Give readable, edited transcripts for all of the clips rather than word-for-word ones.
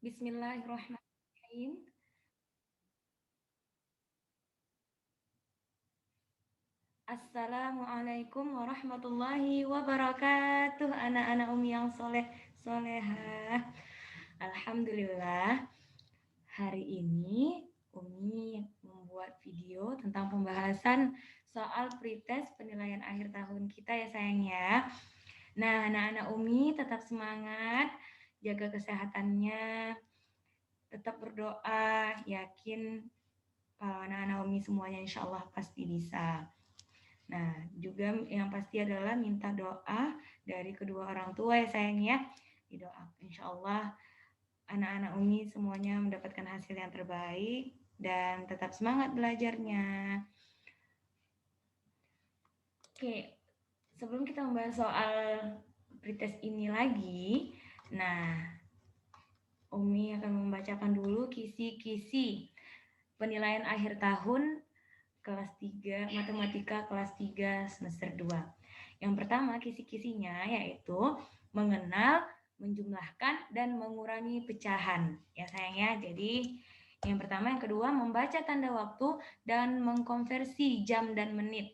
Bismillahirrahmanirrahim. Assalamualaikum warahmatullahi wabarakatuh. Anak-anak Umi yang soleh solehah. Alhamdulillah. Hari ini Umi membuat video tentang pembahasan soal pretest penilaian akhir tahun kita ya sayang ya. Nah, anak-anak Umi tetap semangat, jaga kesehatannya, tetap berdoa, yakin kalau anak-anak Umi semuanya insya Allah pasti bisa. Nah, juga yang pasti adalah minta doa dari kedua orang tua ya sayang ya. Didoa, insya Allah anak-anak Umi semuanya mendapatkan hasil yang terbaik dan tetap semangat belajarnya. Oke, sebelum kita membahas soal pretest ini lagi, nah Umi akan membacakan dulu kisi-kisi penilaian akhir tahun kelas 3 matematika kelas 3 semester 2. Yang pertama kisi-kisinya yaitu mengenal, menjumlahkan dan mengurangi pecahan. Ya sayang ya. Jadi yang pertama, yang kedua membaca tanda waktu dan mengkonversi jam dan menit.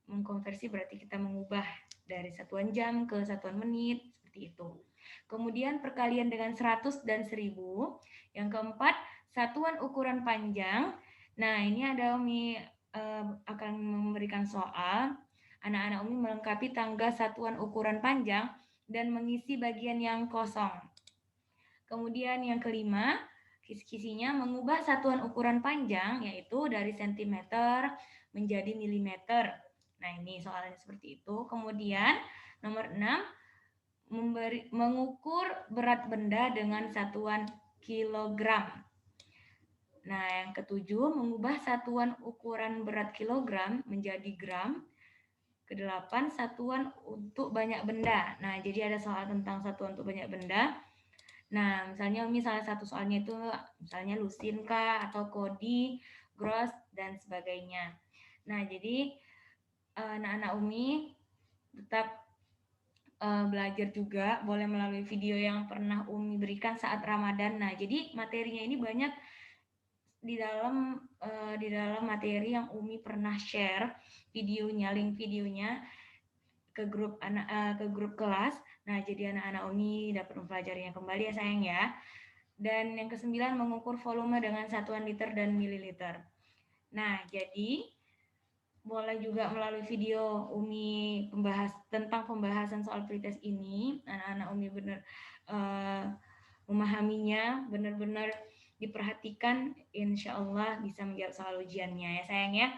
Mengkonversi berarti kita mengubah dari satuan jam ke satuan menit seperti itu. Kemudian perkalian dengan 100 dan 1000. Yang keempat, satuan ukuran panjang. Nah, ini ada Umi akan memberikan soal. Anak-anak Umi melengkapi tangga satuan ukuran panjang dan mengisi bagian yang kosong. Kemudian yang kelima, kisi-kisinya mengubah satuan ukuran panjang yaitu dari sentimeter menjadi milimeter. Nah, ini soalnya seperti itu. Kemudian nomor 6, mengukur berat benda dengan satuan kilogram. Nah, yang ketujuh, mengubah satuan ukuran berat kilogram menjadi gram. Kedelapan, satuan untuk banyak benda. Nah, jadi ada soal tentang satuan untuk banyak benda. Nah, misalnya Umi salah satu soalnya itu misalnya lusin kah atau kodi, gross dan sebagainya. Nah, jadi anak-anak Umi tetap belajar juga boleh melalui video yang pernah Umi berikan saat Ramadan. Nah, jadi materinya ini banyak di dalam materi yang Umi pernah share videonya, link videonya ke grup kelas. Nah, jadi anak-anak Umi dapat mempelajarinya kembali ya sayang ya. Dan yang kesembilan, mengukur volume dengan satuan liter dan mililiter. Nah, jadi boleh juga melalui video Umi tentang pembahasan soal pretest ini. Anak-anak Umi benar memahaminya, benar-benar diperhatikan, insya Allah bisa menjawab soal ujiannya ya sayang ya.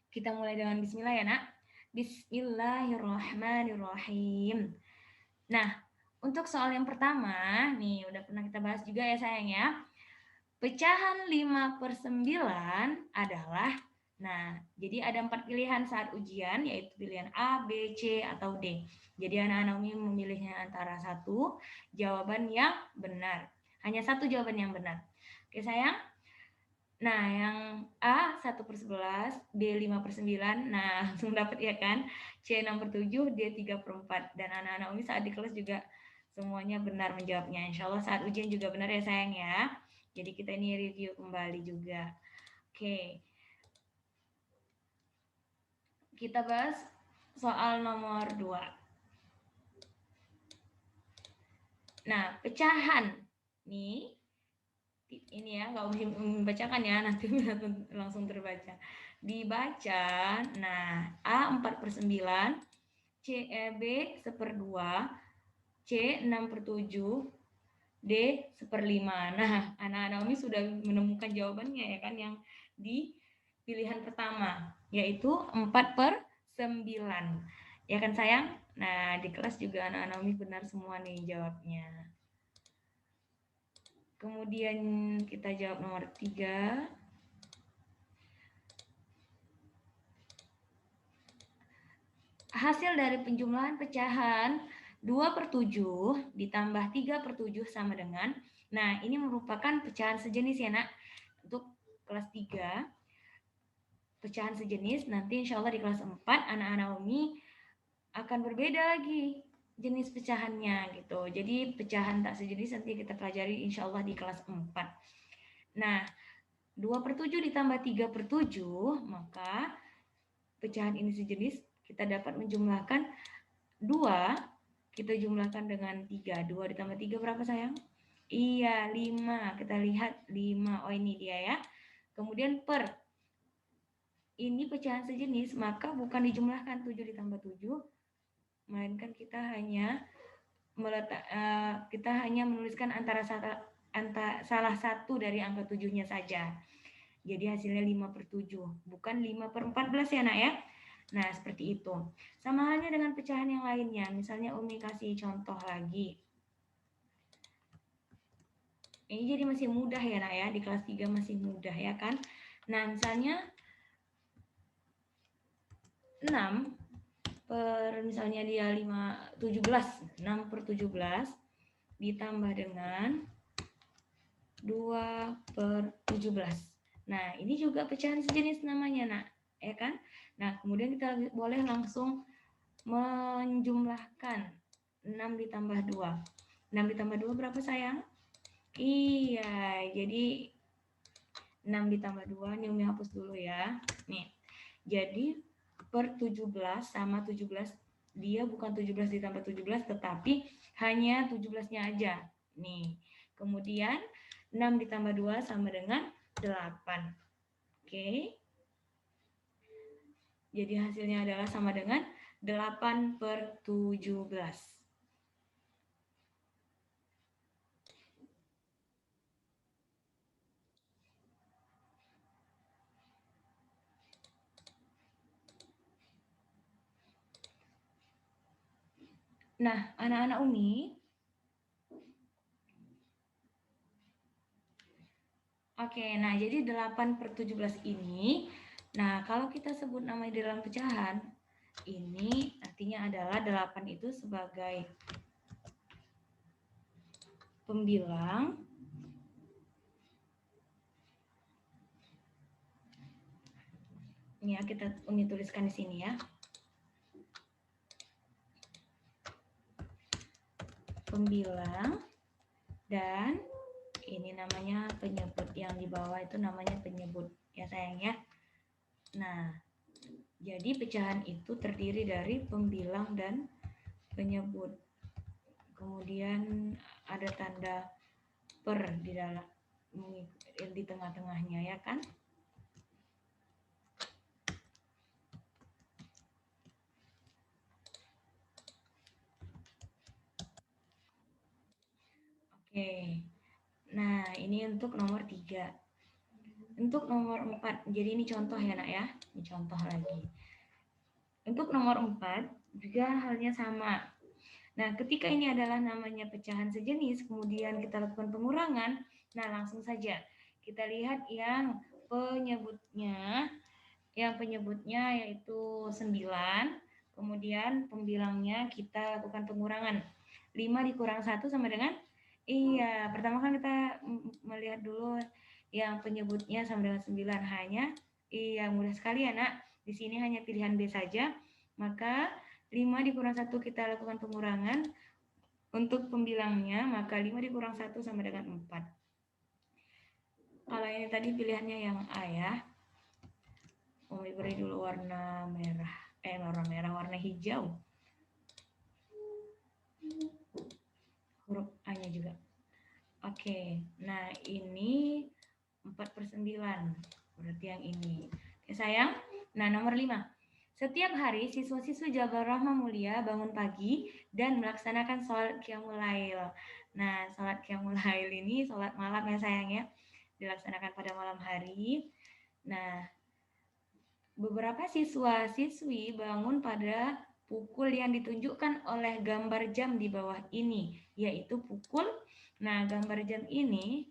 Kita mulai dengan bismillah ya nak. Bismillahirrahmanirrahim. Nah, untuk soal yang pertama, nih udah pernah kita bahas juga ya sayang ya. Pecahan 5/9 adalah, nah jadi ada 4 pilihan saat ujian, yaitu pilihan A, B, C, atau D. Jadi anak-anak Umi memilihnya antara satu jawaban yang benar. Hanya satu jawaban yang benar. Oke sayang? Nah, yang A 1/11, B 5/9. Nah, langsung dapat ya kan? C 6/7, D 3/4. Dan anak-anak Umi saat di kelas juga semuanya benar menjawabnya. Insya Allah saat ujian juga benar ya sayang ya. Jadi kita ini review kembali juga. Oke. Kita bahas soal nomor 2. Nah, pecahan. Nih, ini ya, nggak usah membacakan ya, nanti langsung terbaca. Dibaca, nah, A 4/9, B 1/2, C 6/7, D 1/5. Nah, anak-anak Umi sudah menemukan jawabannya ya kan, yang di pilihan pertama, yaitu 4/9. Ya kan sayang? Nah, di kelas juga anak-anak Umi benar semua nih jawabnya. Kemudian kita jawab nomor 3. Hasil dari penjumlahan pecahan 2/7 ditambah 3/7 sama dengan, nah ini merupakan pecahan sejenis ya nak. Untuk kelas 3 pecahan sejenis, nanti insya Allah di kelas 4 anak-anak Umi akan berbeda lagi. jenis pecahannya gitu. Jadi pecahan tak sejenis nanti kita pelajari insya Allah di kelas 4. Nah, 2/7 ditambah 3/7, maka pecahan ini sejenis kita dapat menjumlahkan 2, kita jumlahkan dengan 3. 2 ditambah 3 berapa sayang? Iya, 5. Kita lihat 5. Oh, ini dia ya. Kemudian per ini pecahan sejenis, maka bukan dijumlahkan 7 ditambah 7, melainkan kita hanya menuliskan salah satu dari angka 7-nya saja. Jadi hasilnya 5/7, bukan 5/14 ya nak ya. Nah, seperti itu. Sama halnya dengan pecahan yang lainnya. Misalnya Umi kasih contoh lagi. Ini jadi masih mudah ya nak ya, di kelas 3 masih mudah ya kan. Nah, misalnya 6 per misalnya dia 6/17 ditambah dengan 2/17. Nah, ini juga pecahan sejenis namanya nak, ya kan? Nah, kemudian kita boleh langsung menjumlahkan 6 ditambah 2. 6 ditambah 2 berapa sayang? Iya, jadi 6 ditambah 2, ini Umi hapus dulu ya. Nih, jadi per 17 sama 17, dia bukan 17 ditambah 17, tetapi hanya 17-nya aja. Nih, kemudian 6 ditambah 2 sama dengan 8. Oke. Jadi hasilnya adalah sama dengan 8/17. Nah, anak-anak Umi, oke, nah jadi 8/17 ini, nah kalau kita sebut namanya di dalam pecahan, ini artinya adalah 8 itu sebagai pembilang ini ya, kita Umi tuliskan di sini ya. Pembilang dan ini namanya penyebut, yang di bawah itu namanya penyebut ya sayang ya. Nah, jadi pecahan itu terdiri dari pembilang dan penyebut. Kemudian ada tanda per di dalam, di tengah-tengahnya ya kan. Oke. Nah, ini untuk nomor 3. Untuk nomor 4, jadi ini contoh ya nak ya. Ini contoh lagi. Untuk nomor 4 juga halnya sama. Nah, ketika ini adalah namanya pecahan sejenis, kemudian kita lakukan pengurangan, nah langsung saja kita lihat yang penyebutnya yaitu 9, kemudian pembilangnya kita lakukan pengurangan. 5 dikurang 1 sama dengan, iya, pertama kan kita melihat dulu yang penyebutnya sama dengan 9, hanya, iya mudah sekali ya nak, di sini hanya pilihan B saja, maka 5 dikurang 1 kita lakukan pengurangan, untuk pembilangnya maka 5 dikurang 1 sama dengan 4. Kalau ini tadi pilihannya yang A ya, Umi beri dulu warna merah, warna hijau, huruf A-nya juga. Oke, nah ini 4/9, berarti yang ini. Oke sayang, nah nomor 5. Setiap hari siswa-siswi Jabal Rahmah Mulia bangun pagi dan melaksanakan sholat Qiyamul Lail. Nah, sholat Qiyamul Lail ini sholat malam ya sayang ya, dilaksanakan pada malam hari. Nah, beberapa siswa-siswi bangun pada pukul yang ditunjukkan oleh gambar jam di bawah ini, yaitu pukul. Nah, gambar jam ini,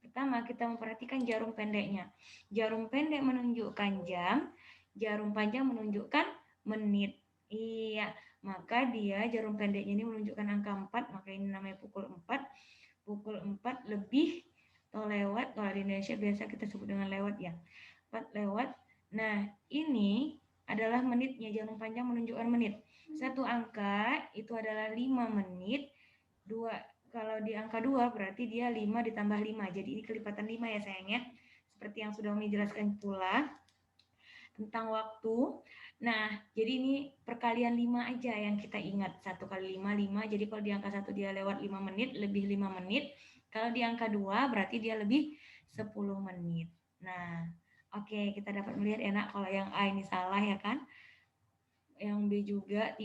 pertama kita memperhatikan jarum pendeknya. Jarum pendek menunjukkan jam, jarum panjang menunjukkan menit. Iya, maka dia jarum pendeknya ini menunjukkan angka 4, maka ini namanya pukul 4. Pukul 4 lebih atau lewat, kalau di Indonesia biasa kita sebut dengan lewat ya. 4 lewat. Nah, ini adalah menitnya, jangan panjang menunjukkan menit. Satu angka itu adalah 5 menit. Kalau di angka 2 berarti dia 5 ditambah 5. Jadi ini kelipatan 5 ya sayangnya. Seperti yang sudah Umi jelaskan pula tentang waktu. Nah, jadi ini perkalian 5 aja yang kita ingat. 1 kali 5, 5. Jadi kalau di angka 1 dia lewat 5 menit, lebih 5 menit. Kalau di angka 2 berarti dia lebih 10 menit. Nah, oke, kita dapat melihat enak kalau yang A ini salah ya kan. Yang B juga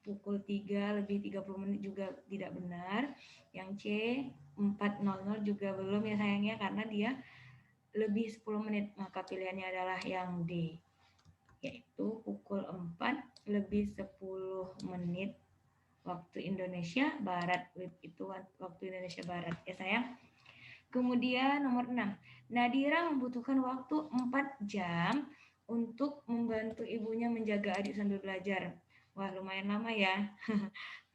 pukul 3 lebih 30 menit juga tidak benar. Yang C 4.00 juga belum ya sayangnya karena dia lebih 10 menit. Maka pilihannya adalah yang D, yaitu pukul 4 lebih 10 menit waktu Indonesia Barat. Itu waktu Indonesia Barat ya sayang. Kemudian nomor 6. Nadira membutuhkan waktu 4 jam untuk membantu ibunya menjaga adik sambil belajar. Wah, lumayan lama ya.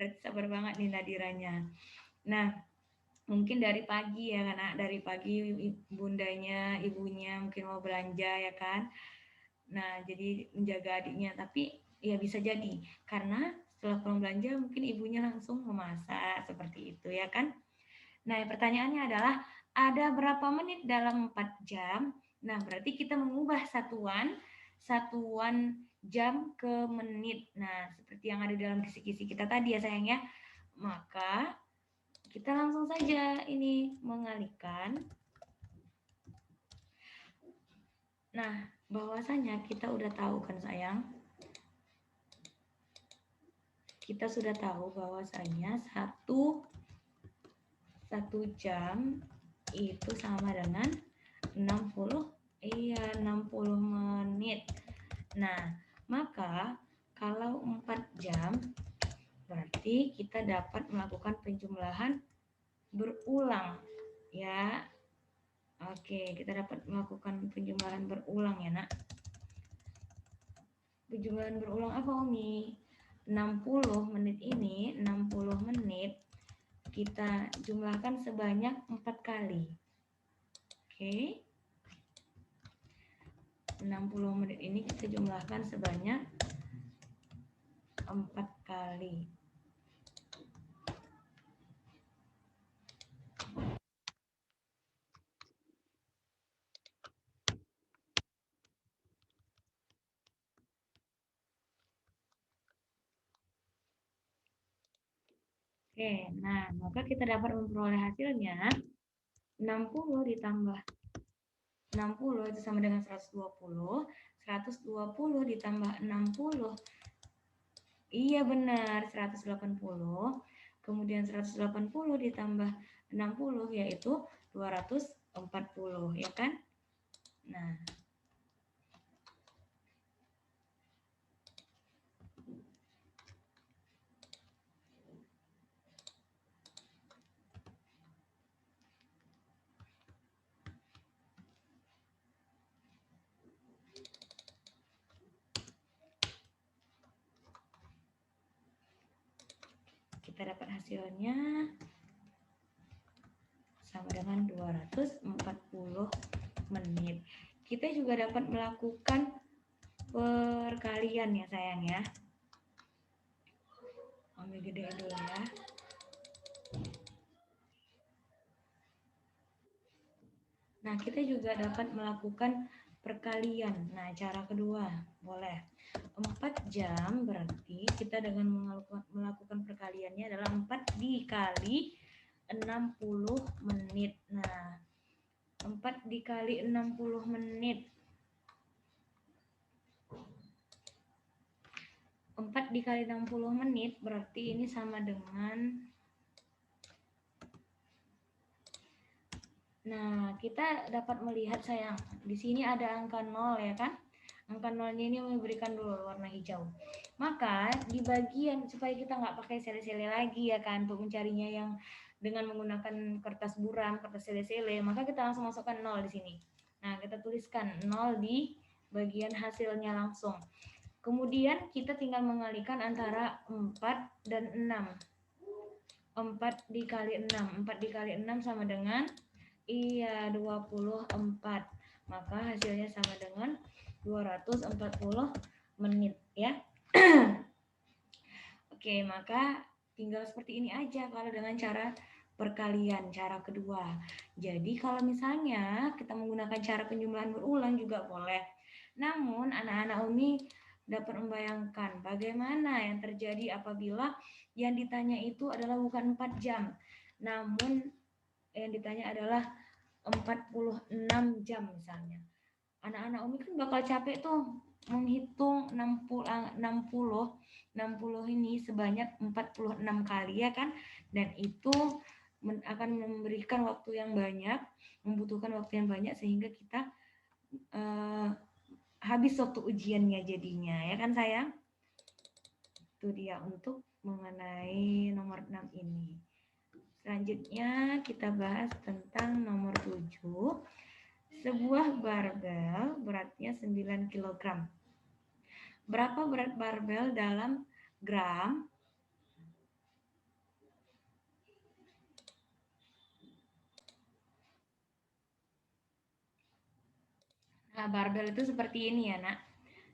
Berarti sabar banget nih Nadiranya. Nah, mungkin dari pagi ya kan, dari pagi bundanya, ibunya mungkin mau belanja ya kan. Nah, jadi menjaga adiknya, tapi ya bisa jadi karena setelah pulang belanja mungkin ibunya langsung memasak seperti itu ya kan. Nah, pertanyaannya adalah ada berapa menit dalam 4 jam? Nah, berarti kita mengubah satuan jam ke menit. Nah, seperti yang ada dalam kisi-kisi kita tadi ya sayang ya. Maka kita langsung saja ini mengalihkan. Nah, bahwasanya kita udah tahu kan sayang. Kita sudah tahu bahwasanya satu jam itu sama dengan 60 menit. Nah, maka kalau 4 jam berarti kita dapat melakukan penjumlahan berulang ya. Oke, kita dapat melakukan penjumlahan berulang ya, Nak. Penjumlahan berulang apa, Umi? 60 menit ini, 60 menit kita jumlahkan sebanyak 4 kali. Oke. 60 menit ini kita jumlahkan sebanyak 4 kali. Oke, nah maka kita dapat memperoleh hasilnya 60 ditambah 60 itu sama dengan 120. 120 ditambah 60. Iya benar, 180. Kemudian 180 ditambah 60 yaitu 240, ya kan? Nah, kita dapat hasilnya sama dengan 240 menit. Kita juga dapat melakukan perkalian ya sayang ya. Ambil gede dulu ya. Nah, kita juga dapat melakukan perkalian. Nah, cara kedua boleh. 4 jam berarti kita dengan melakukan perkaliannya adalah 4 dikali 60 menit. Nah, 4 dikali 60 menit. 4 dikali 60 menit berarti ini sama dengan, nah kita dapat melihat sayang, di sini ada angka 0 ya kan. Angka 0-nya ini memberikan dulu warna hijau. Maka di bagian, supaya kita nggak pakai sele-sele lagi ya kan, untuk mencarinya yang dengan menggunakan kertas buram, kertas sele-sele, maka kita langsung masukkan 0 di sini. Nah, kita tuliskan 0 di bagian hasilnya langsung. Kemudian kita tinggal mengalihkan antara 4 dan 6. 4 dikali 6. 4 dikali 6 sama dengan 24. Maka hasilnya sama dengan 240 menit ya. Oke, maka tinggal seperti ini aja kalau dengan cara perkalian, cara kedua. Jadi kalau misalnya kita menggunakan cara penjumlahan berulang juga boleh. Namun anak-anak Umi dapat membayangkan bagaimana yang terjadi apabila yang ditanya itu adalah bukan 4 jam, namun yang ditanya adalah 46 jam misalnya. Anak-anak Umi kan bakal capek tuh menghitung 60 ini sebanyak 46 kali ya kan, dan itu akan memberikan waktu yang banyak, membutuhkan waktu yang banyak sehingga kita habis waktu ujiannya jadinya ya kan sayang. Itu dia untuk mengenai nomor 6 ini. Selanjutnya kita bahas tentang nomor 7. Sebuah barbel beratnya 9 kg. Berapa berat barbel dalam gram? Nah, barbel itu seperti ini ya, Nak.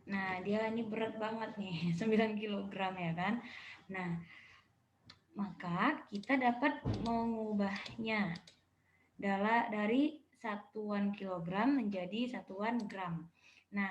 Nah, dia ini berat banget nih, 9 kg ya kan. Nah, maka kita dapat mengubahnya dari satuan kilogram menjadi satuan gram. Nah,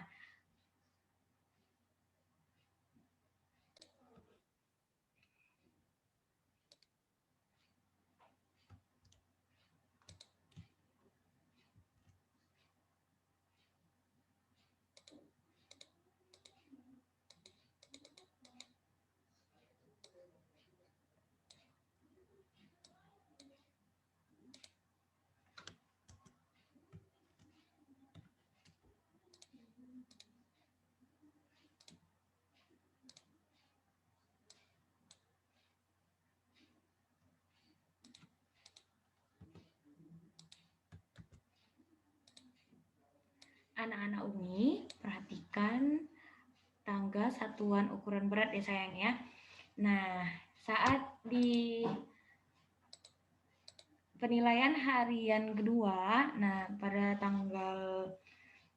anak-anak Umi, perhatikan tangga satuan ukuran berat ya sayang ya. Nah, saat di penilaian harian kedua, nah pada tanggal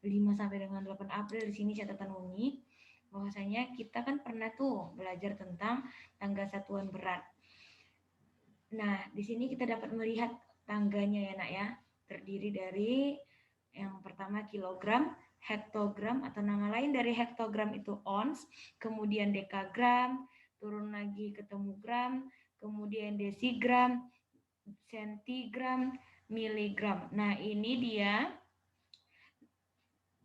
5 sampai dengan 8 April di sini catatan Umi, bahwasanya kita kan pernah tuh belajar tentang tangga satuan berat. Nah, di sini kita dapat melihat tangganya ya Nak ya, terdiri dari yang pertama kilogram, hektogram atau nama lain dari hektogram itu ons, kemudian dekagram, turun lagi ketemu gram, kemudian desigram, sentigram, miligram. Nah, ini dia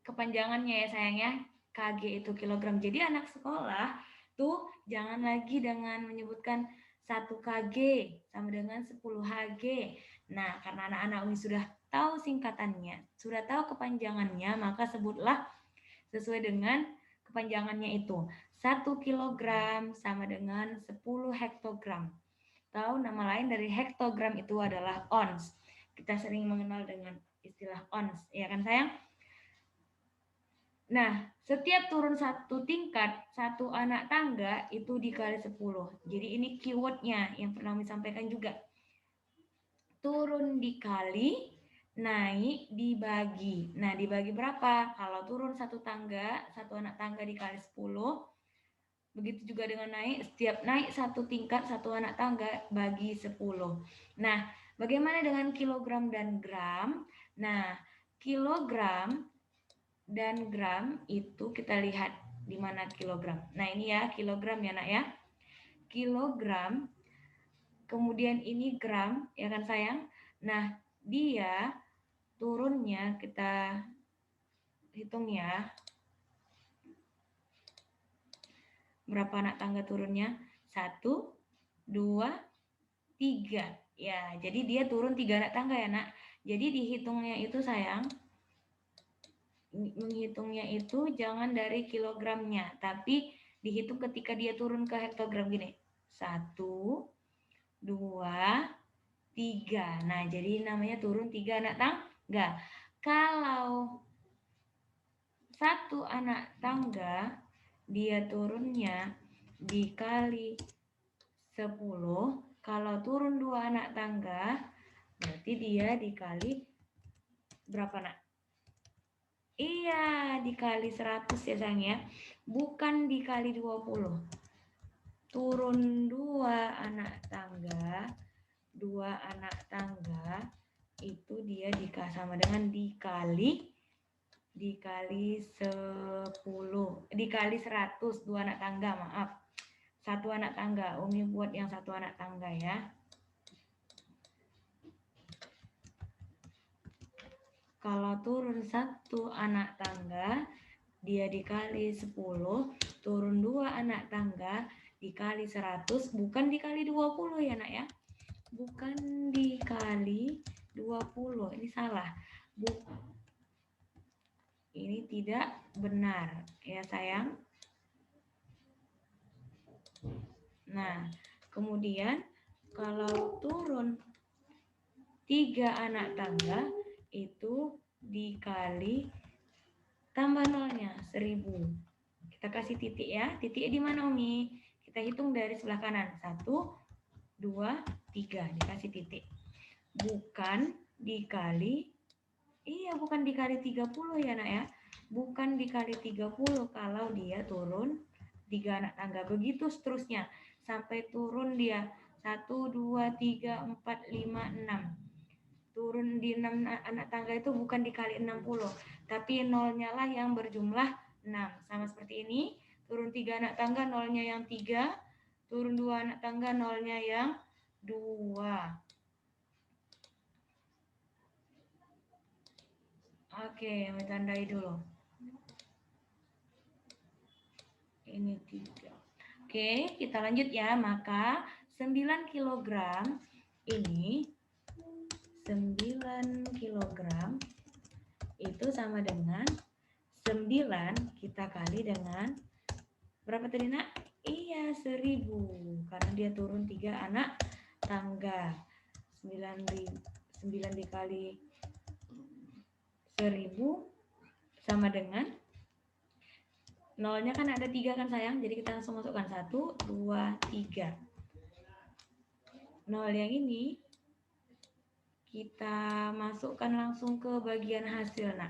kepanjangannya ya sayang ya. KG itu kilogram. Jadi anak sekolah tuh jangan lagi dengan menyebutkan 1 kg sama dengan 10 Hg. Nah, karena anak-anak Umi sudah tahu singkatannya, sudah tahu kepanjangannya, maka sebutlah sesuai dengan kepanjangannya itu. 1 kilogram sama dengan 10 hektogram. Tahu nama lain dari hektogram itu adalah ons. Kita sering mengenal dengan istilah ons, ya kan sayang? Nah, setiap turun satu tingkat, satu anak tangga itu dikali 10. Jadi ini keywordnya yang pernah kami sampaikan juga. Turun dikali, naik dibagi. Nah, dibagi berapa? Kalau turun satu tangga, satu anak tangga dikali 10. Begitu juga dengan naik, setiap naik satu tingkat, satu anak tangga bagi 10. Nah, bagaimana dengan kilogram dan gram? Nah, kilogram dan gram itu kita lihat di mana kilogram. Nah, ini ya kilogram ya Nak ya. Kilogram, kemudian ini gram, ya kan sayang? Nah, dia turunnya kita hitung ya. Berapa anak tangga turunnya? 1, 2, 3. Ya, jadi dia turun 3 anak tangga ya Nak. Jadi dihitungnya itu sayang, menghitungnya itu jangan dari kilogramnya, tapi dihitung ketika dia turun ke hektogram gini. 1, 2, 3. Nah, jadi namanya turun 3 anak tangga. Kalau satu anak tangga dia turunnya dikali 10, kalau turun 2 anak tangga berarti dia dikali berapa Nak? Iya, dikali 100 ya sayang ya. Bukan dikali 20. Turun 2 anak tangga, 2 anak tangga itu dia sama dengan dikali 10, dikali 100, 2 anak tangga, maaf. 1 anak tangga, Umi buat yang 1 anak tangga ya. Kalau turun 1 anak tangga, dia dikali 10, turun 2 anak tangga, dikali 100, bukan dikali 20 ya nak ya. Bukan dikali 20, ini salah. Ini tidak benar ya sayang. Nah, kemudian kalau turun 3 anak tangga, itu dikali tambah nolnya 1000. Kita kasih titik ya. Titiknya di mana Umi? Kita hitung dari sebelah kanan. 1, 2, 3. Dikasih titik. Bukan dikali, iya bukan dikali 30 ya nak ya. Bukan dikali 30 kalau dia turun 3 anak tangga. Begitu seterusnya. Sampai turun dia 1, 2, 3, 4, 5, 6. Turun di 6 anak tangga itu bukan dikali 60, tapi nolnya lah yang berjumlah 6. Sama seperti ini, turun 3 anak tangga nolnya yang 3, turun 2 anak tangga nolnya yang 2. Oke, kami tandai dulu. Ini 3. Oke, kita lanjut ya. Maka 9 kg ini 9 kg itu sama dengan 9 kita kali dengan berapa tadi nak? Iya 1000 karena dia turun 3 anak tangga. 9 dikali 1000 sama dengan nolnya kan ada 3 kan sayang, jadi kita langsung masukkan 1, 2, 3. Nol yang ini kita masukkan langsung ke bagian hasil nak.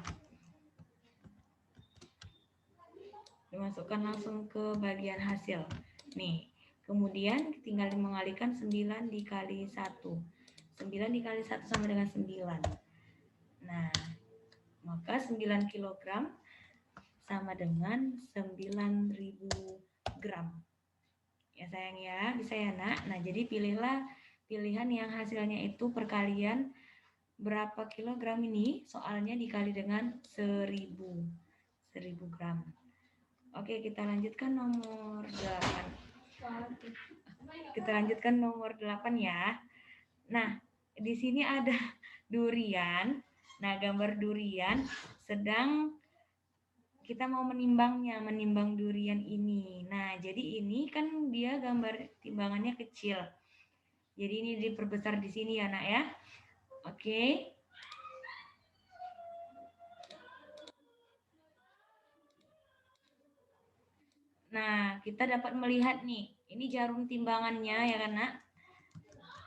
Dimasukkan langsung ke bagian hasil. Nih, kemudian tinggal mengalihkan 9 dikali 1. 9 dikali 1 sama dengan 9. Nah, maka 9 kg sama dengan 9.000 gram. Ya sayang ya, bisa ya nak. Nah, jadi pilihlah pilihan yang hasilnya itu perkalian berapa kilogram ini, soalnya dikali dengan 1000 gram. Oke, kita lanjutkan nomor 8. Kita lanjutkan nomor 8 ya. Nah, di sini ada durian. Nah, gambar durian sedang kita mau menimbangnya, menimbang durian ini. Nah, jadi ini kan dia gambar timbangannya kecil. Jadi ini diperbesar di sini ya, nak ya. Oke. Nah, kita dapat melihat nih, ini jarum timbangannya ya kan, nak?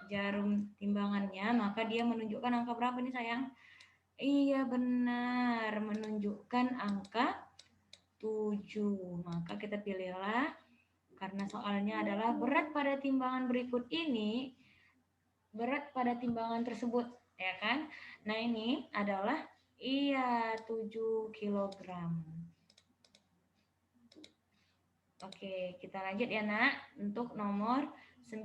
Jarum timbangannya, maka dia menunjukkan angka berapa nih sayang? Iya benar, menunjukkan angka 7. Maka kita pilihlah, karena soalnya adalah berat pada timbangan berikut ini, berat pada timbangan tersebut, ya kan? Nah ini adalah, iya 7 kilogram. Oke, kita lanjut ya nak, untuk nomor 9.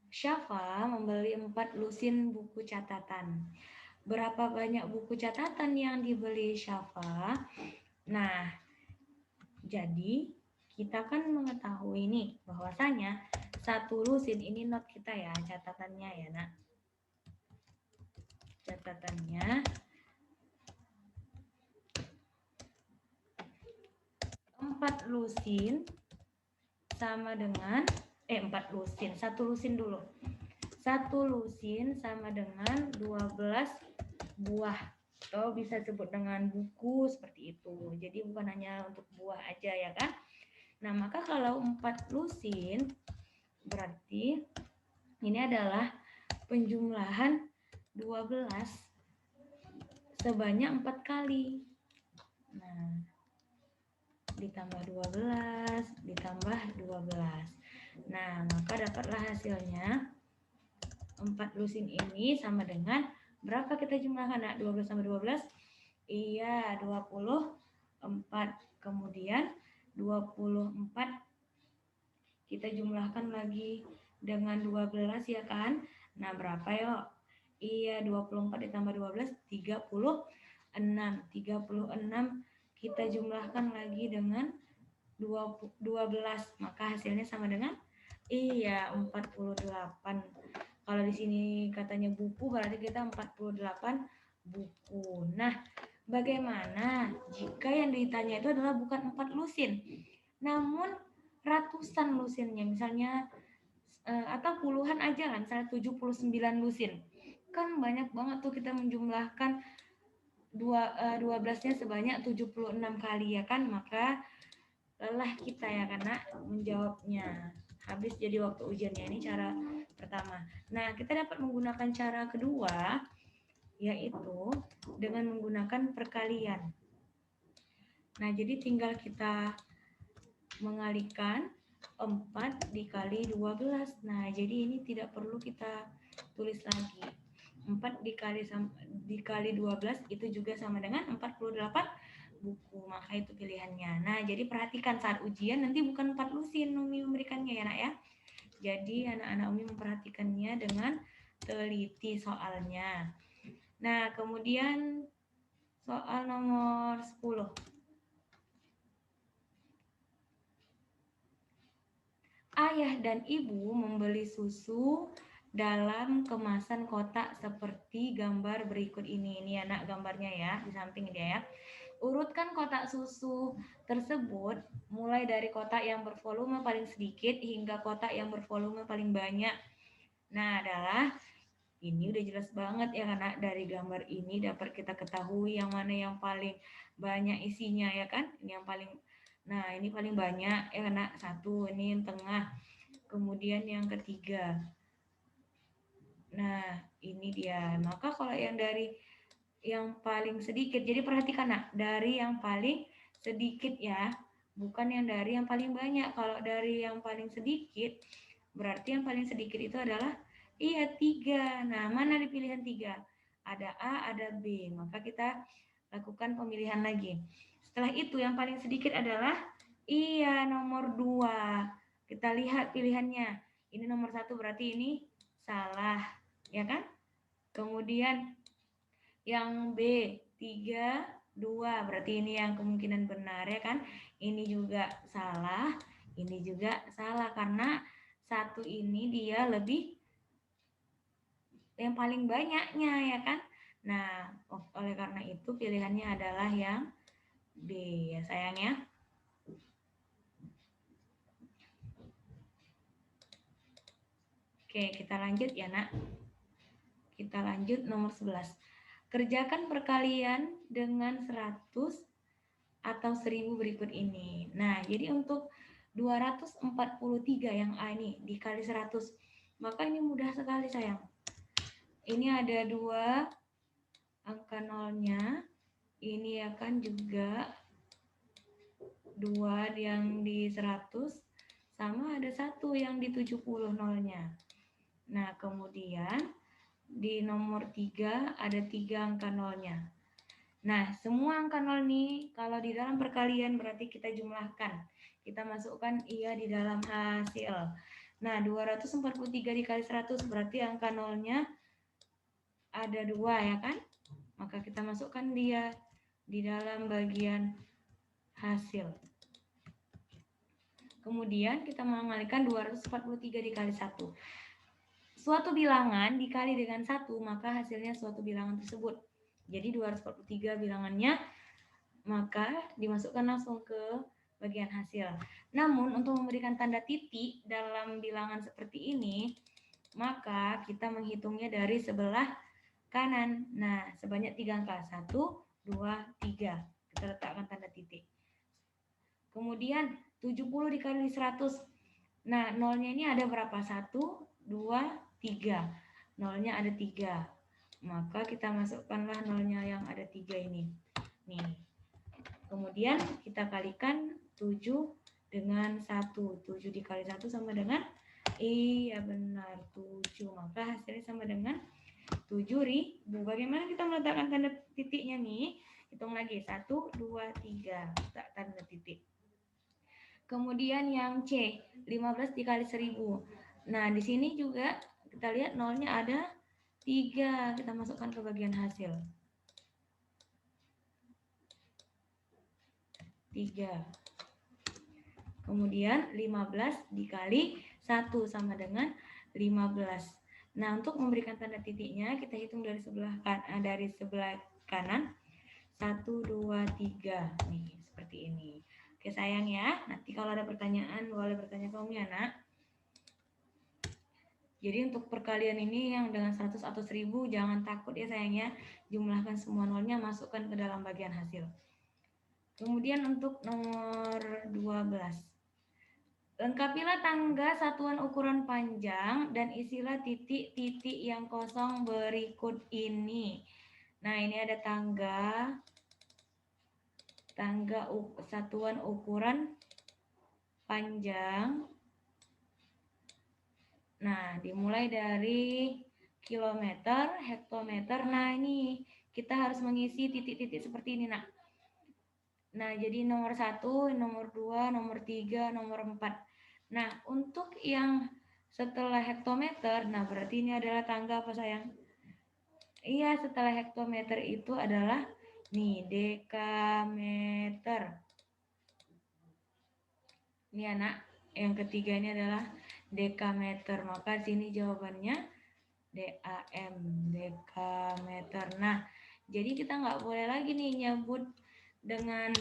Syafa membeli 4 lusin buku catatan. Berapa banyak buku catatan yang dibeli Syafa? Nah, jadi kita kan mengetahui nih bahwasanya 1 lusin ini not kita ya, catatannya ya nak. Catatannya 4 lusin sama dengan 4 lusin, 1 lusin dulu. 1 lusin sama dengan 12 buah. Atau bisa disebut dengan buku seperti itu. Jadi bukan hanya untuk buah aja ya kan. Nah, maka kalau 4 lusin berarti ini adalah penjumlahan 12 sebanyak 4 kali. Nah, ditambah 12, ditambah 12. Nah, maka dapatlah hasilnya 4 lusin ini sama dengan berapa kita jumlahkan? Nah, 12 tambah 12, iya 24. Kemudian 24 kita jumlahkan lagi dengan 12 ya kan? Nah, berapa yuk? Iya, 24 ditambah 12, 36. 36 kita jumlahkan lagi dengan 12, maka hasilnya sama dengan iya 48. Kalau di sini katanya buku, berarti kita 48 buku. Nah, bagaimana jika yang ditanya itu adalah bukan 4 lusin, namun ratusan lusinnya, misalnya atau puluhan aja lah, misalnya 79 lusin. Kan banyak banget tuh kita menjumlahkan 12-nya sebanyak 76 kali ya kan, maka lelah kita ya karena menjawabnya. Habis jadi waktu ujiannya. Ini cara pertama. Nah, kita dapat menggunakan cara kedua, yaitu dengan menggunakan perkalian. Nah, jadi tinggal kita mengalikan 4 dikali 12. Nah, jadi ini tidak perlu kita tulis lagi. 4 dikali 12 itu juga sama dengan 48 buku, maka itu pilihannya. Nah, jadi perhatikan saat ujian nanti bukan 4 lusin Umi memberikannya ya nak ya. Jadi anak-anak Umi memperhatikannya dengan teliti soalnya. Nah, kemudian soal nomor 10. Ayah dan ibu membeli susu dalam kemasan kotak seperti gambar berikut ini. Ini anak gambarnya ya, di samping dia ya. Urutkan kotak susu tersebut mulai dari kotak yang bervolume paling sedikit hingga kotak yang bervolume paling banyak. Nah, adalah ini udah jelas banget ya karena dari gambar ini dapat kita ketahui yang mana yang paling banyak isinya ya kan? Ini yang paling, nah ini paling banyak ya karena satu, ini yang tengah, kemudian yang ketiga. Nah, ini dia. Maka kalau yang dari yang paling sedikit, jadi perhatikan nak, dari yang paling sedikit ya, bukan yang dari yang paling banyak. Kalau dari yang paling sedikit, berarti yang paling sedikit itu adalah iya 3. Nah, mana di pilihan 3? Ada A, ada B. Maka kita lakukan pemilihan lagi. Setelah itu yang paling sedikit adalah iya nomor 2. Kita lihat pilihannya. Ini nomor 1 berarti ini salah, ya kan? Kemudian yang B 3, 2 berarti ini yang kemungkinan benar ya kan? Ini juga salah, ini juga salah karena satu ini dia lebih yang paling banyaknya ya kan? Nah, oleh karena itu pilihannya adalah yang B ya sayang ya. Oke, kita lanjut ya nak. Kita lanjut nomor 11. Kerjakan perkalian dengan 100 atau 1000 berikut ini. Nah, jadi untuk 243 yang A ini dikali 100, maka ini mudah sekali sayang. Ini ada 2 angka nolnya, ini akan juga 2 yang di 100, sama ada 1 yang di 70 nolnya. Nah, kemudian di nomor 3 ada 3 angka nolnya. Nah, semua angka nol nih kalau di dalam perkalian berarti kita jumlahkan. Kita masukkan iya di dalam hasil. Nah, 243 dikali 100 berarti angka nolnya ada 2 ya kan? Maka kita masukkan dia di dalam bagian hasil. Kemudian kita mengalihkan 243 dikali 1. Suatu bilangan dikali dengan 1, maka hasilnya suatu bilangan tersebut. Jadi 243 bilangannya, maka dimasukkan langsung ke bagian hasil. Namun untuk memberikan tanda titik dalam bilangan seperti ini, maka kita menghitungnya dari sebelah kanan. Nah, sebanyak 3 angka. 1, 2, 3. Kita letakkan tanda titik. Kemudian 70 dikali 100. Nah, nolnya ini ada berapa? 1, 2, 3. nolnya ada 3. Maka kita masukkanlah nolnya yang ada 3 ini. Nih. Kemudian kita kalikan 7 dengan 1. 7 dikali 1 sama dengan, iya benar, 7. Maka hasilnya sama dengan 7.000. Bagaimana kita meletakkan tanda titiknya nih? Hitung lagi. 1, 2, 3. Letak tanda titik. Kemudian yang C, 15 dikali 1000. Nah, di sini juga kita lihat nolnya ada 3. Kita masukkan ke bagian hasil. 3. Kemudian 15 dikali 1 sama dengan 15. Nah, untuk memberikan tanda titiknya, kita hitung dari sebelah kanan. 1, 2, 3. Nih, seperti ini. Oke sayang ya, nanti kalau ada pertanyaan boleh bertanya ke Umi ya nak. Jadi untuk perkalian ini yang dengan 100 atau 1000 jangan takut ya sayangnya. Jumlahkan semua nolnya, masukkan ke dalam bagian hasil. Kemudian untuk nomor 12. Lengkapilah tangga satuan ukuran panjang dan isilah titik-titik yang kosong berikut ini. Nah ini ada tangga satuan ukuran panjang. Nah, dimulai dari kilometer, hektometer. Nah, ini kita harus mengisi titik-titik seperti ini, nak. Nah, jadi nomor 1, nomor 2, nomor 3, nomor 4. Nah, untuk yang setelah hektometer, nah berarti ini adalah tangga apa sayang? Iya, setelah hektometer itu adalah nih dekameter. Ini anak, yang ketiga ini adalah dekameter. Maka sini jawabannya DAM, dekameter. Nah, jadi kita nggak boleh lagi nih nyebut dengan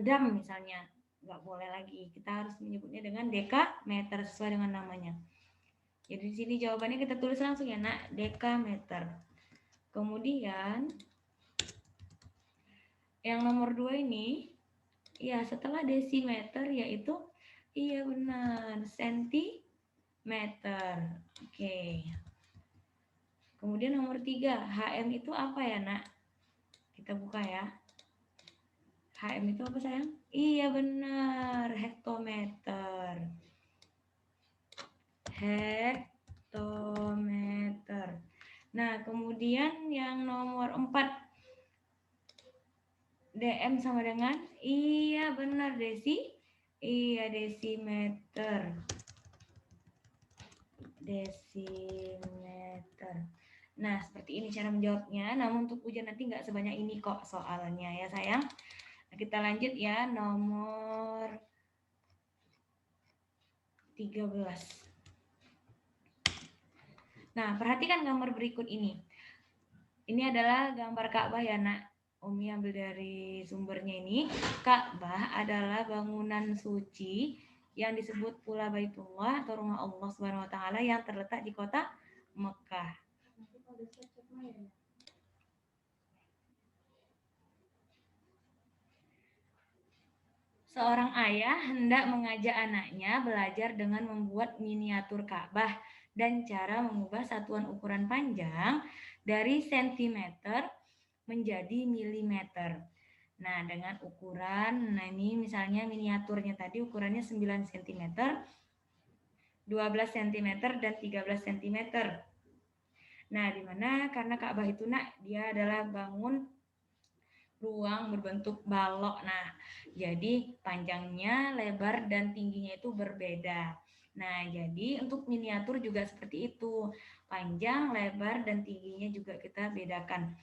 dam misalnya. Nggak boleh lagi. Kita harus menyebutnya dengan dekameter sesuai dengan namanya. Jadi di sini jawabannya kita tulis langsung ya nak, dekameter. Kemudian yang nomor 2 ini, ya setelah desimeter yaitu, iya benar, sentimeter. Oke. Kemudian nomor 3, HM itu apa ya nak? Kita buka ya. HM itu apa sayang? Iya benar, hektometer. Hektometer. Nah, kemudian yang nomor 4, DM sama dengan, iya benar iya desimeter. Desimeter. Nah, seperti ini cara menjawabnya. Namun untuk ujian nanti nggak sebanyak ini kok soalnya ya sayang. Nah, kita lanjut ya, nomor 13. Nah, perhatikan gambar berikut ini. Ini adalah gambar Ka'bah ya nak. Umi ambil dari sumbernya ini. Ka'bah adalah bangunan suci yang disebut pula Baitullah atau rumah Allah Subhanahu wa taala yang terletak di kota Mekah. Seorang ayah hendak mengajak anaknya belajar dengan membuat miniatur Ka'bah dan cara mengubah satuan ukuran panjang dari sentimeter menjadi milimeter. Nah, dengan ukuran, nah ini misalnya miniaturnya tadi ukurannya 9 cm, 12 cm, dan 13 cm. Nah, dimana karena Ka'bah itu nak, dia adalah bangun ruang berbentuk balok. Nah, jadi panjangnya, lebar, dan tingginya itu berbeda. Nah, jadi untuk miniatur juga seperti itu. Panjang, lebar, dan tingginya juga kita bedakan.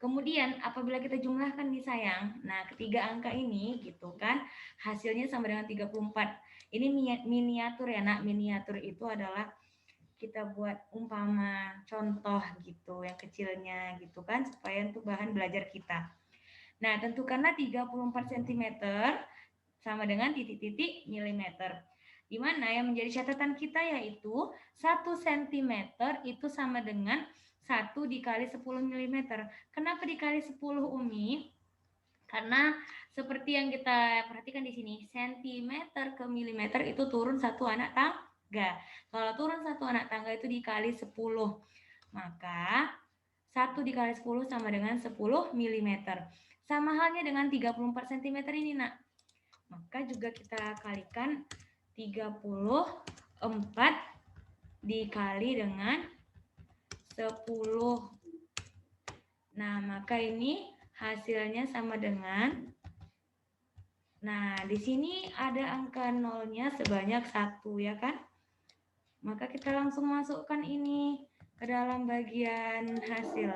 Kemudian apabila kita jumlahkan nih sayang, nah ketiga angka ini gitu kan, hasilnya sama dengan 34. Ini miniatur ya nak, miniatur itu adalah kita buat umpama contoh gitu, yang kecilnya gitu kan, supaya untuk bahan belajar kita. Nah, tentukanlah 34 cm sama dengan titik-titik milimeter. Di mana yang menjadi catatan kita yaitu 1 cm itu sama dengan 1 dikali 10 mm. Kenapa dikali 10 Umi? Karena seperti yang kita perhatikan di sini, sentimeter ke milimeter itu turun 1 anak Kalau turun 1 anak tangga itu dikali 10. Maka 1 dikali 10 sama dengan 10 mm. Sama halnya dengan 34 cm ini, Nak. Maka juga kita kalikan 34 dikali dengan 10. Nah, maka ini hasilnya sama dengan, nah, di sini ada angka nolnya sebanyak 1, ya kan? Maka kita langsung masukkan ini ke dalam bagian hasil.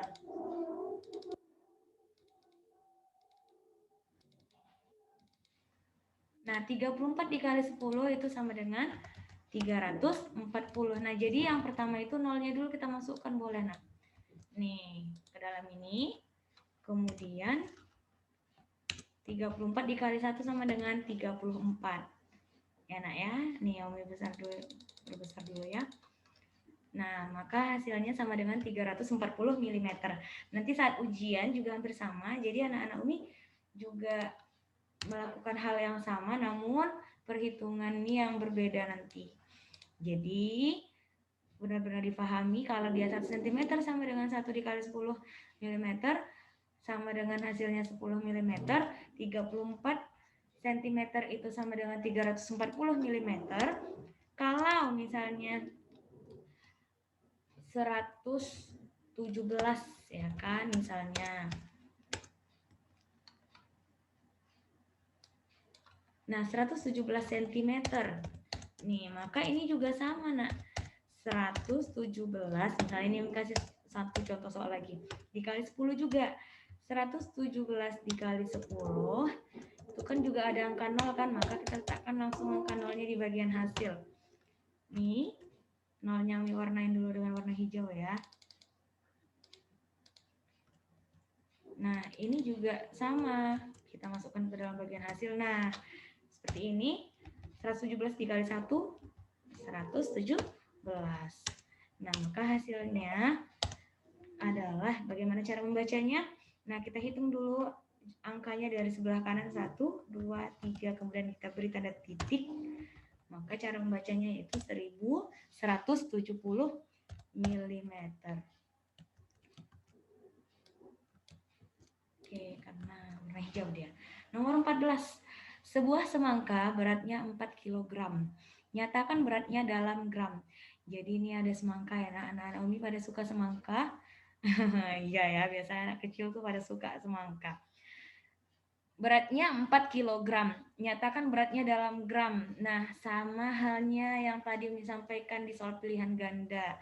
Nah, 34 dikali 10 itu sama dengan 340. Nah, jadi yang pertama itu nolnya dulu kita masukkan, boleh, Nak? Nih, ke dalam ini. Kemudian 34 dikali 1 sama dengan 34. Ya, Nak, ya. Nih, Umi perbesar dulu ya. Nah, maka hasilnya sama dengan 340 mm. Nanti saat ujian juga hampir sama. Jadi anak-anak Umi juga melakukan hal yang sama, namun perhitungannya yang berbeda nanti. Jadi benar-benar dipahami kalau dia 1 cm sama dengan 1 dikali 10 mm sama dengan hasilnya 10 mm, 34 cm itu sama dengan 340 mm. Kalau misalnya 117 ya kan misalnya. Nah, 117 cm. Nih, maka ini juga sama, Nak. 117, misalnya ini kasih satu contoh soal lagi. Dikali 10 juga. 117 dikali 10 itu kan juga ada angka 0 kan, maka kita letakkan langsung angka 0-nya di bagian hasil. Nih, 0-nya Umi warnain dulu dengan warna hijau ya. Nah, ini juga sama. Kita masukkan ke dalam bagian hasil. Nah, seperti ini. 117 dikali 1, 117. Nah, maka hasilnya adalah bagaimana cara membacanya? Nah, kita hitung dulu angkanya dari sebelah kanan 1, 2, 3, kemudian kita beri tanda titik. Maka cara membacanya itu 1170 mm. Oke, karena warna hijau dia. Nomor 14. Sebuah semangka beratnya 4 kg. Nyatakan beratnya dalam gram. Jadi ini ada semangka ya, anak-anak Umi pada suka semangka. Iya ya, biasanya anak kecil tuh pada suka semangka. Beratnya 4 kg. Nyatakan beratnya dalam gram. Nah, sama halnya yang tadi Umi sampaikan di soal pilihan ganda.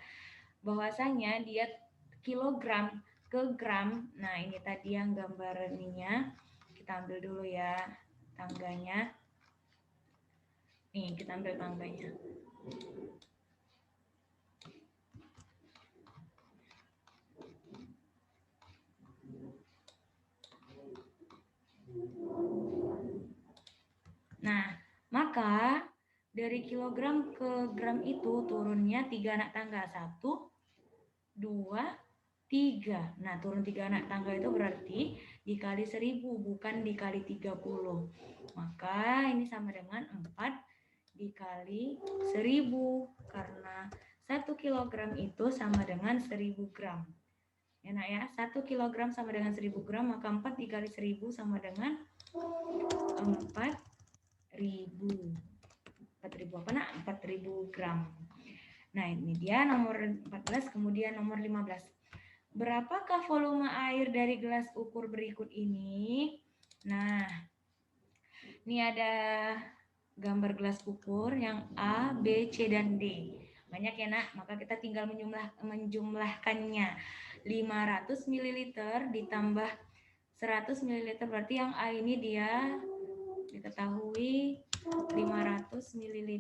Bahwasanya dia kilogram ke gram. Nah, ini tadi yang gambar ininya. Kita ambil dulu ya tangganya. Nih, kita ambil tangganya. Nah, maka dari kilogram ke gram itu turunnya 3 anak tangga. 1, 2, 3. Nah, turun 3 anak tangga itu berarti dikali 1000, bukan dikali 30. Maka ini sama dengan 4 dikali 1000. Karena 1 kilogram itu sama dengan 1000 gram. Ya, Nak ya, 1 kilogram sama dengan 1000 gram, maka 4 dikali 1000 sama dengan 4000. 4000 apa, Nak? 4000 gram. Nah, ini dia nomor 14, kemudian nomor 15. Berapakah volume air dari gelas ukur berikut ini? Nah, ini ada gambar gelas ukur yang A, B, C, dan D. Banyak ya, Nak, maka kita tinggal menjumlahkannya. 500 ml ditambah 100 ml, berarti yang A ini dia diketahui 500 ml.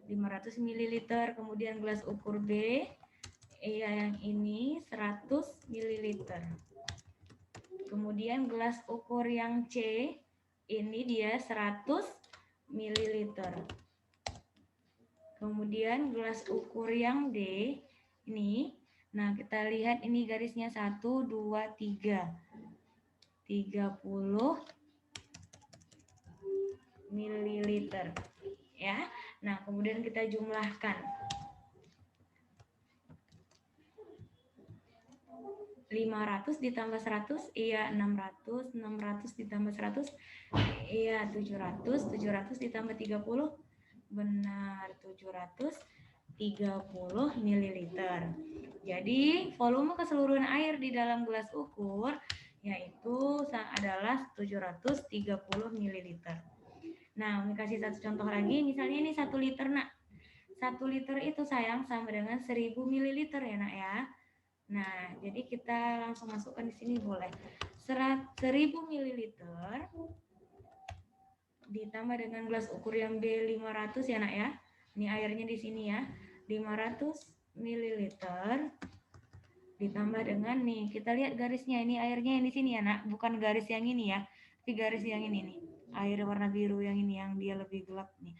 500 ml, kemudian gelas ukur B, yang ini 100 ml. Kemudian gelas ukur yang C, ini dia 100 ml. Kemudian gelas ukur yang D, ini, nah kita lihat ini garisnya 1, 2, 3. 30 ml. Ya. Nah, kemudian kita jumlahkan. 500 ditambah 100, iya 600, 600 ditambah 100, iya 700, 700 ditambah 30, benar 730 ml. Jadi volume keseluruhan air di dalam gelas ukur yaitu adalah 730 ml. Nah, Umi kasih satu contoh lagi, misalnya ini 1 liter nak. 1 liter itu sayang sama dengan 1000 ml ya nak ya. Nah, jadi kita langsung masukkan di sini boleh. 1000 ml ditambah dengan gelas ukur yang B500 ya nak ya. Ini airnya di sini ya. 500 ml ditambah dengan nih, kita lihat garisnya, ini airnya yang di sini ya nak, bukan garis yang ini ya, tapi garis yang ini nih. Air warna biru yang ini yang dia lebih gelap nih.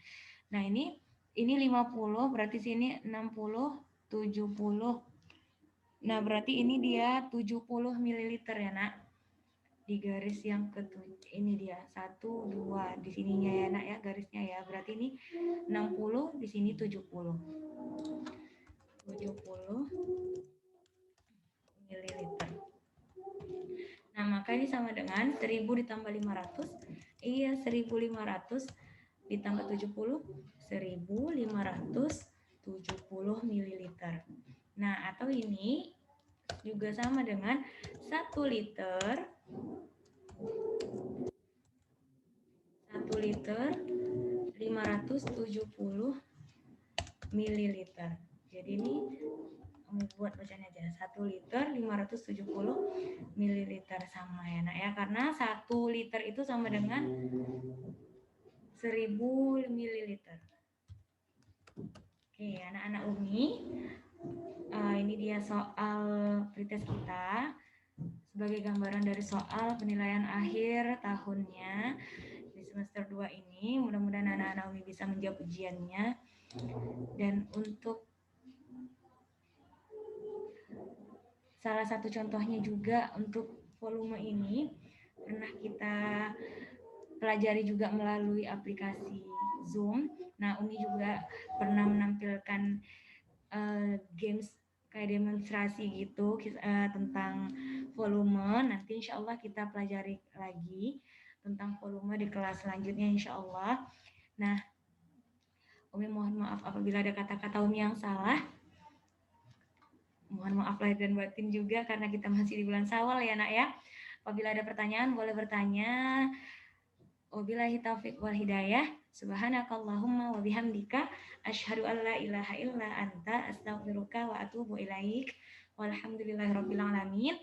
Nah, ini 50, berarti sini 60, 70. Nah, berarti ini dia 70 ml ya, Nak. Di garis yang ketujuh ini dia 1 2 di sininya ya, Nak ya, garisnya ya. Berarti ini 60, di sini 70. 70 ml. Nah, maka ini sama dengan 1000 ditambah 500. Iya, 1500 ditambah 70, 1570 ml. Nah, atau ini juga sama dengan 1 liter 570 ml. Jadi ini buat bacanya aja 1 liter 570 ml sama ya nak ya, karena 1 liter itu sama dengan 1000 ml. Oke, anak-anak Umi, ini dia soal pretest kita sebagai gambaran dari soal penilaian akhir tahunnya di semester 2 ini. Mudah-mudahan anak-anak Umi bisa menjawab ujiannya. Dan untuk salah satu contohnya juga untuk volume ini pernah kita pelajari juga melalui aplikasi Zoom. Nah, Umi juga pernah menampilkan games kayak demonstrasi gitu tentang volume. Nanti insya Allah kita pelajari lagi tentang volume di kelas selanjutnya insya Allah. Nah, Umi mohon maaf apabila ada kata-kata Umi yang salah. Mohon maaf lahir dan batin juga karena kita masih di bulan Syawal ya nak ya. Apabila ada pertanyaan boleh bertanya. Wabillahi taufiq wal hidayah. Subhanakallahumma wa bihamdika asyhadu an la ilaha illa anta astaghfiruka wa atubu ilaik. Walhamdulillahirabbil alamin.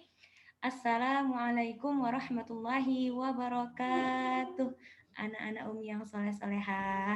Assalamualaikum warahmatullahi wabarakatuh. Anak-anak Umi yang soleh-soleha.